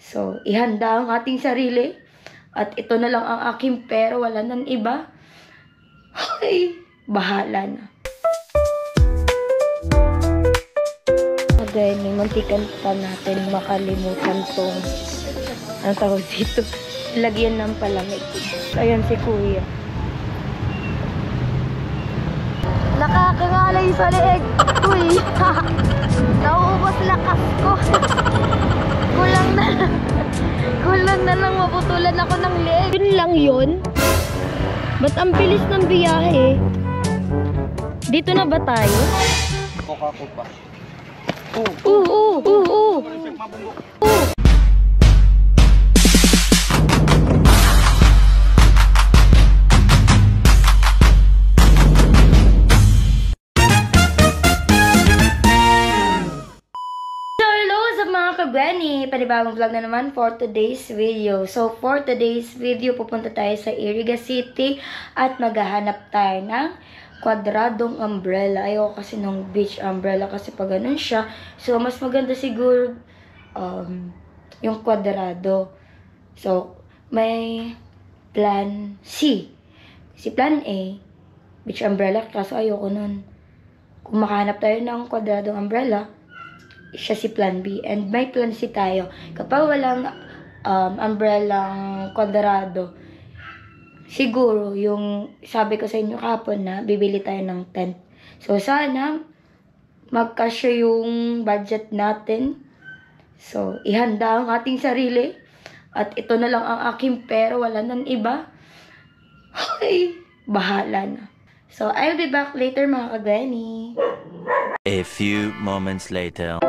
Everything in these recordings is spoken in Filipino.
So, ihanda ang ating sarili. At ito na lang ang aking pera, wala nang iba. Ay, bahala na. Again, muntikan pa natin makalimutan tong ang tawag dito, lagyan ng palamig. So, ayan si Kuya. Nakakangalay sa leeg. Uy, nauubos lakas ko. Kulang na lang maputulan ako ng leeg. Yun lang yun? Ba't ang bilis ng biyahe? Dito na ba tayo? Coca-Cola pa. Benny, panibagong vlog na naman for today's video. So, for today's video, pupunta tayo sa Iriga City at maghahanap tayo ng kwadradong umbrella. Ayoko kasi ng beach umbrella kasi pag ganun siya. So, mas maganda siguro yung kwadrado. So, may plan C. Si plan A, beach umbrella, kaso ayoko nun. Kung makahanap tayo ng kwadradong umbrella, siya si plan B. And may plan C tayo. Kapag walang umbrellang kwadrado, siguro yung sabi ko sa inyo kapon na bibili tayo ng tent. So sana magkasya yung budget natin. So ihanda ang ating sarili. At ito na lang ang aking pera, wala nang iba. Ay, bahala na. So I'll be back later mga ka-Gwenny. A few moments later.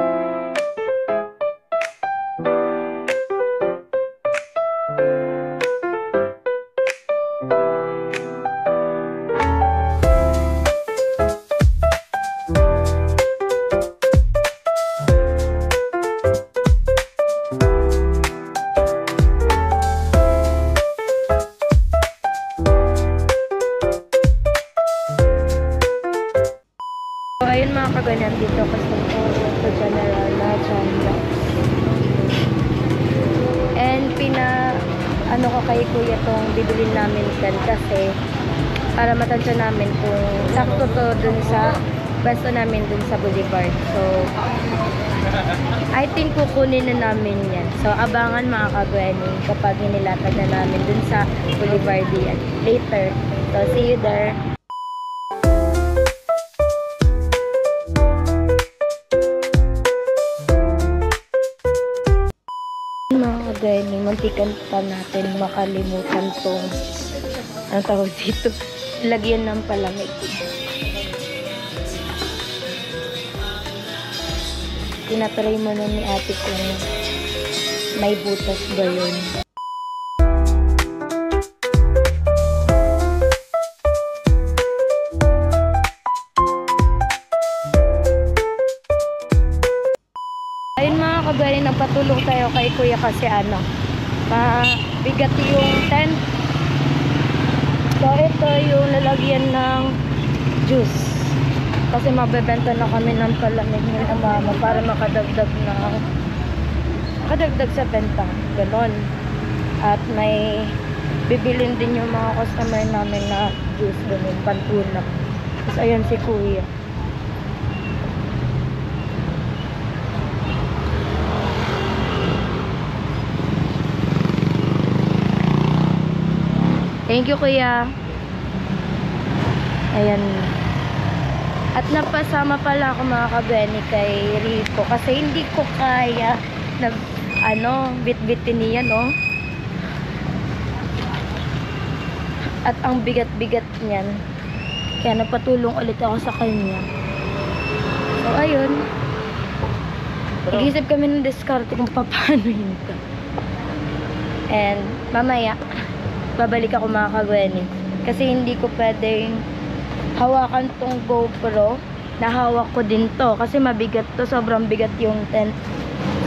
So, ayun mga kaganyan dito kasi sa general na Chanda. And ano ko kay Kuya tong bibilin namin kan kasi para matansya namin kung sakto to dun sa pwesto namin dun sa Boulevard. So, I think kukunin na namin yan. So, abangan mga kagwani kapag hinilatag na namin dun sa Boulevard later. So, see you there. Mga kagwani, muntikan pa natin makalimutan tong ang tawag dito, lagyan ng palamig. Tinatry mo na ni ate kung may butas ba yun. Ayun mga kabali, nagpatulong tayo kay Kuya kasi mabigat yung tent. So ito yung lalagyan ng juice. Kasi mabebenta na kami ng palamig ni mama para makadagdag sa benta. Ganon. At may bibilin din yung mga customer namin na juice, ganun, pantulak. Tapos ayun si Kuya. Thank you, Kuya. Ayan. At napasama pala ako mga kabeni kay Rico kasi hindi ko kaya na bit-bitin niya, no? At ang bigat-bigat niyan. Kaya napatulong ulit ako sa kanya. So, ayun. Nag-isip kami ng diskarte kung paano yun ito. And, mamaya, babalik ako mga kagweni. Kasi hindi ko pwedeng hawakan tong GoPro. Nahawak ko din to. Kasi mabigat to. Sobrang bigat yung tent.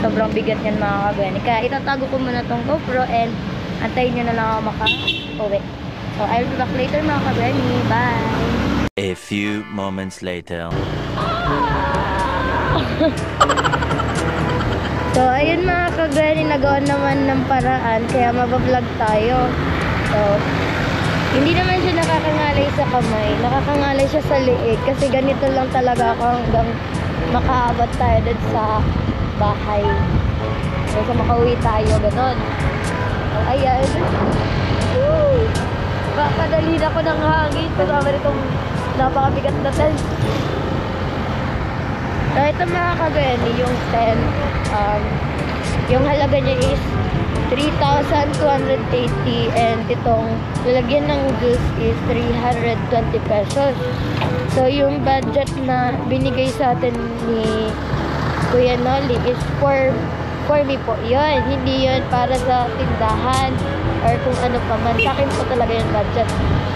Sobrang bigat yan mga kagweni. Kaya itatago ko muna tong GoPro and antayin nyo na lang ako maka-uwi. So, I'll be back later mga kagweni. Bye! A few moments later. So, ayun mga ka-granny, nagawa naman ng paraan kaya mabablog tayo. So, hindi naman siya nakakangalay sa kamay, nakakangalay siya sa liig kasi ganito lang talaga ako hanggang makaabot tayo dun sa bahay. So, makauwi tayo, ganon. So, ayan. Woo! Papadalhin ako ng hangin kasama nitong napakabigat na tent. So, ito mga ka-granny, yung tent, yung halaga niya is 3,280 and itong lalagyan ng juice is 320 pesos. So, yung budget na binigay sa atin ni Kuya Noli is for me po. Yun, hindi yun para sa tindahan or kung ano pa man. Sa akin po talaga yung budget.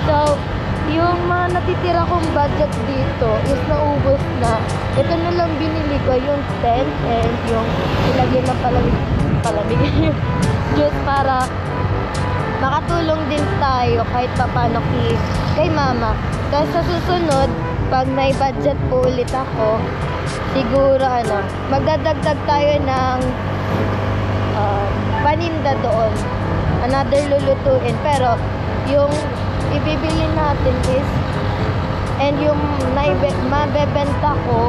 So, yung mga natitira kong budget dito is naubos na. Ito na lang binili ko, yung tent and yung ilagyan ng palamig yung juice para makatulong din tayo kahit paano kay mama. Tapos sa susunod, pag may budget po ulit ako, siguro magdadagdag tayo ng paninda doon. Another lulutuin. Pero yung ibibili natin is and yung mabebenta ko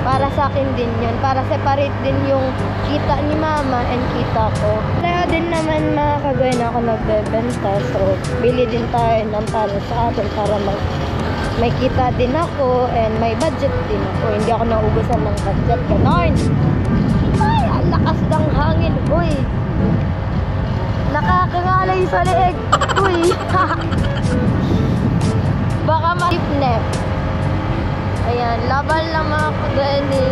para sa akin din yun. Para separate din yung kita ni mama and kita ko. Kaya din naman mga kagawin ako nagbebenta. So, bili din tayo ng para sa atin para may kita din ako and may budget din ako. Hindi ako naubusan ng budget. Ganon! Ay, ang lakas ng hangin. Uy! Nakakangalay sa leeg. Uy! Baka ma-hipnep. Ayan, laban lang mga kagani.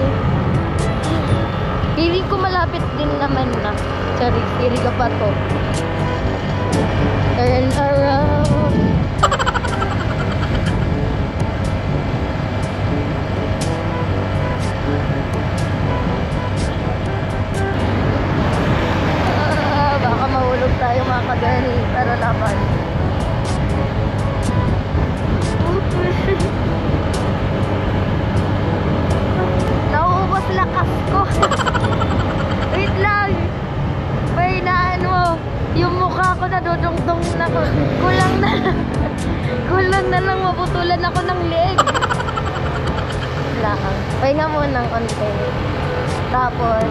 Piling ko malapit din naman na. Sorry, siri ka pa to. Turn around. Baka mahulog tayo mga kagani. Pero laban. Nauubos lakas ko. Wait lang. May yung mukha ko nadudungdung na ko. Kulang na lang maputulan ako ng leg. Lang. Pahinga muna ng konti. Tapos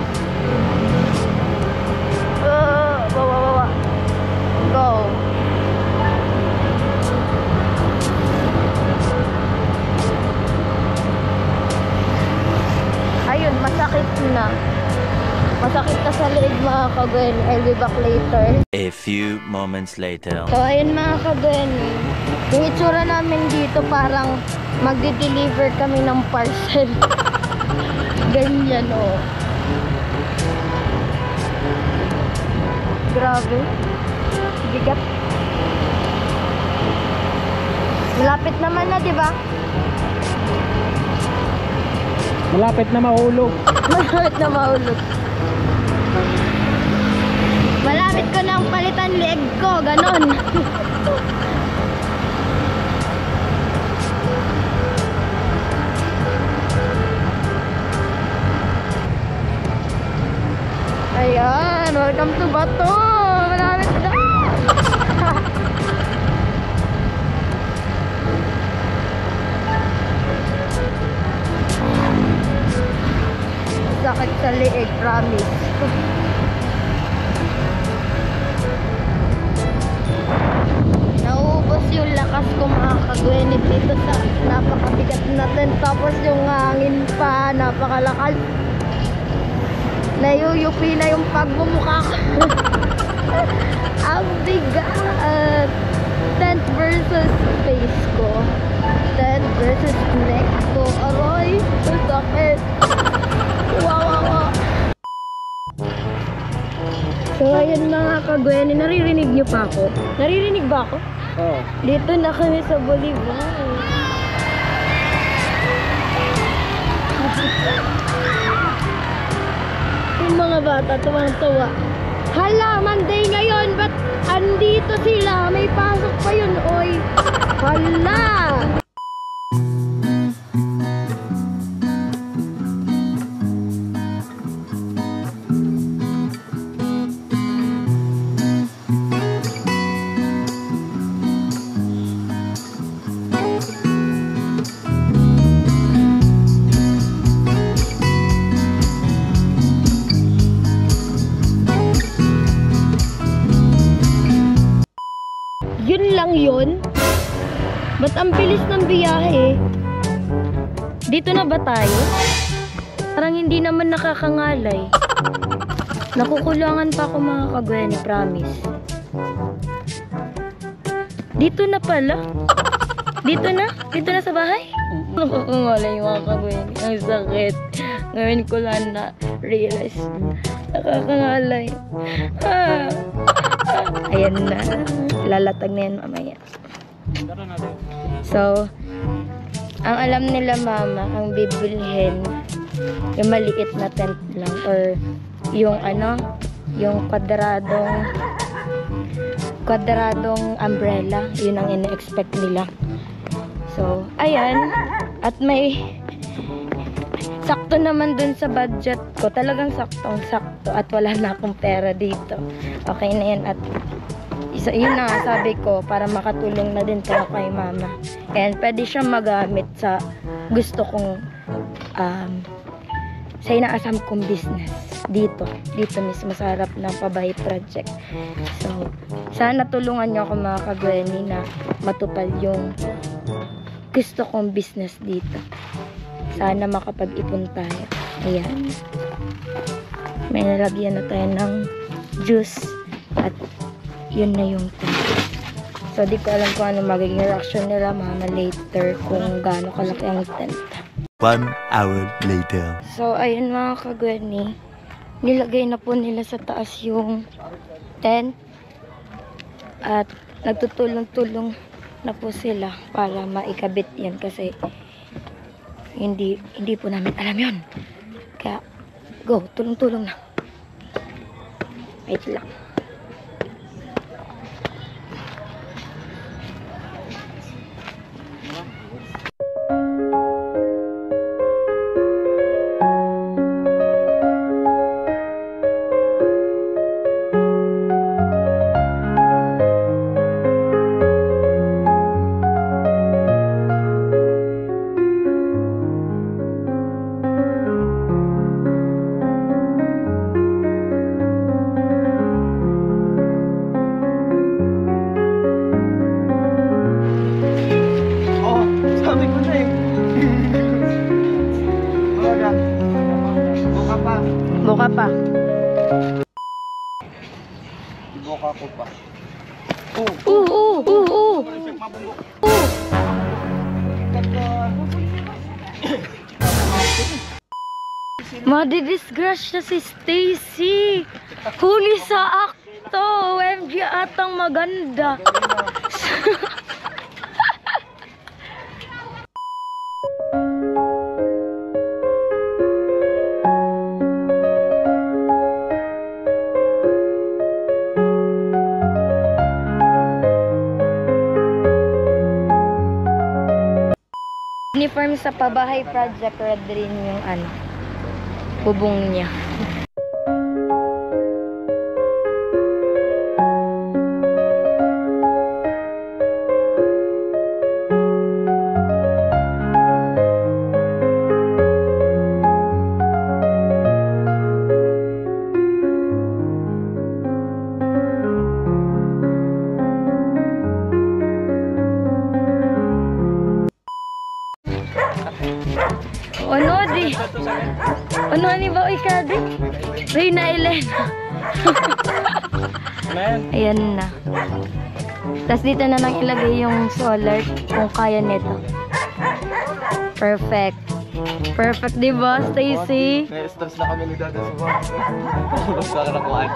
go. Ayun, masakit na. Masakit na sa leeg mga kagwen. I'll be back later. A few moments later. So, ayun mga kagwen. Yung itsura namin dito parang magde-deliver kami ng parcel. Ganyan oh. Grabe. Bigat. Malapit naman na, di ba? Malapit na mahulog. Malapit na mahulog. Malapit ko nang palitan leg ko, ganon. Ayan, welcome to Bato. Malapit na. Sakit sa leeg, promise. Nauubos yung lakas ko mga kagwenit dito sa napakabigat natin. Tapos yung hangin pa, napakalakas. Nayuyupi na yung pagmumukha ko. Ang bigat. Tent versus face ko. Tent versus neck ko. Aroy, sakit. Wow. So, ayun mga kagweni, naririnig niyo pa ako? Naririnig ba ako? Oo. Dito na kami sa Bolivar. Yung mga bata, tuwang-tuwa. Hala, Monday ngayon, ba't andito sila? May pasok pa yun, oy. Hala! lang yun? Ba't ang bilis ng biyahe? Dito na ba tayo? Parang hindi naman nakakangalay. Nakukulangan pa ako mga kagweni, promise. Dito na pala. Dito na? Dito na sa bahay? Nakakangalay mga kagweni. Ang sakit. Ngayon ko lang na-realize. Nakakangalay. Ayan na. Lalatag na yan mamaya. So, ang alam nila mama, ang bibilhin, yung maliit na tent lang or yung yung kwadradong umbrella, yun ang ina-expect nila. So, ayan. At may sakto naman dun sa budget ko. Talagang saktong-sakto at wala na akong pera dito. Okay na yan. At yun na nga, sabi ko, para makatulong na din tayo kay mama. And pwede siyang magamit sa gusto kong sa inaasam kong business. Dito mismo sa harap ng Pabahay Project. So, sana tulungan niyo ako mga kagweni na matupad yung gusto kong business dito. Sana makapag-ipon tayo. Ayan. May nalagyan na tayo ng juice at yun na yung tent. So, di ko alam kung ano magiging reaction nila mama later kung gaano kalaki ang tent. 1 hour later. So, ayun mga kagweni, nilagay na po nila sa taas yung tent at nagtutulong-tulong na po sila para maikabit yan kasi hindi po namin alam yun. Kaya, go, tulong-tulong na. Wait lang. Buka pa. Buka ko pa. Madidisgrasya si Stacy. Huli sa akto. OMG atang maganda. Uniform sa Pabahay Project, red rin yung bubong niya. Ano ni ba ikadi? Reyna Elena. Ayan na. Tapos dito na lang ilagay yung solar kung kaya nito. Perfect. Perfect, di ba, Stacy? Stress na kami ni Dada sa mga. Basta na kuhaan.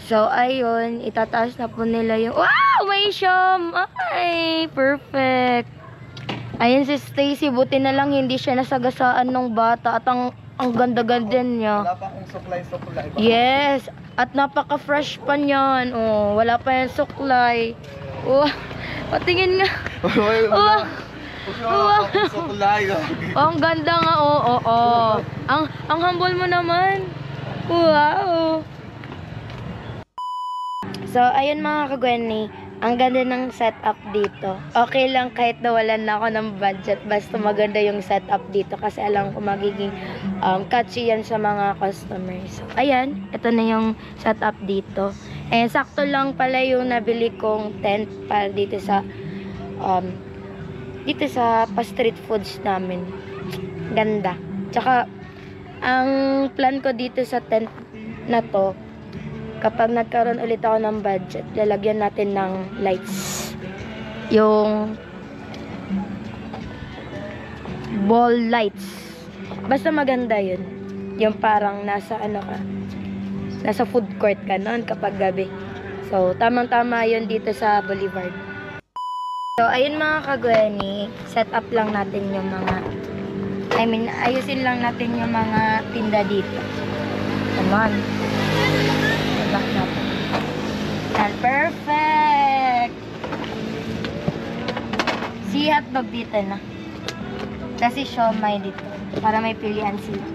So, ayun. Itataas na po nila yung... Wow! May siyam! Ay! Perfect! Ayun si Stacy, buti na lang hindi siya nasagasaan ng bata at ang ganda-ganda niya. Wala pa akong suklay. Yes, at napaka-fresh pa niyan. Oh, wala pa yung suklay. Oh, patingin nga. Oh, suklay. Oh, ang ganda nga. Oh. Ang humble mo naman. Wow. So, ayun mga kagweni. Ang ganda ng setup dito. Okay lang kahit nawalan na ako ng budget. Basta maganda yung setup dito. Kasi alam ko magiging catchy yan sa mga customers. So, ayan. Ito na yung setup dito. Eh, sakto lang pala yung nabili kong tent para dito sa pa-street foods namin. Ganda. Tsaka, ang plan ko dito sa tent na to, kapag nagkaroon ulit ako ng budget, lalagyan natin ng lights. Yung ball lights. Basta maganda yun. Yung parang nasa nasa food court ka noon kapag gabi. So, tamang-tama yun dito sa Boulevard. So, ayun mga kagweni, set up lang natin yung ayusin lang natin yung mga tinda dito. Come on. Back natin. And perfect! Si hotdog dito na. Kasi siomay dito. Para may pilihan sila.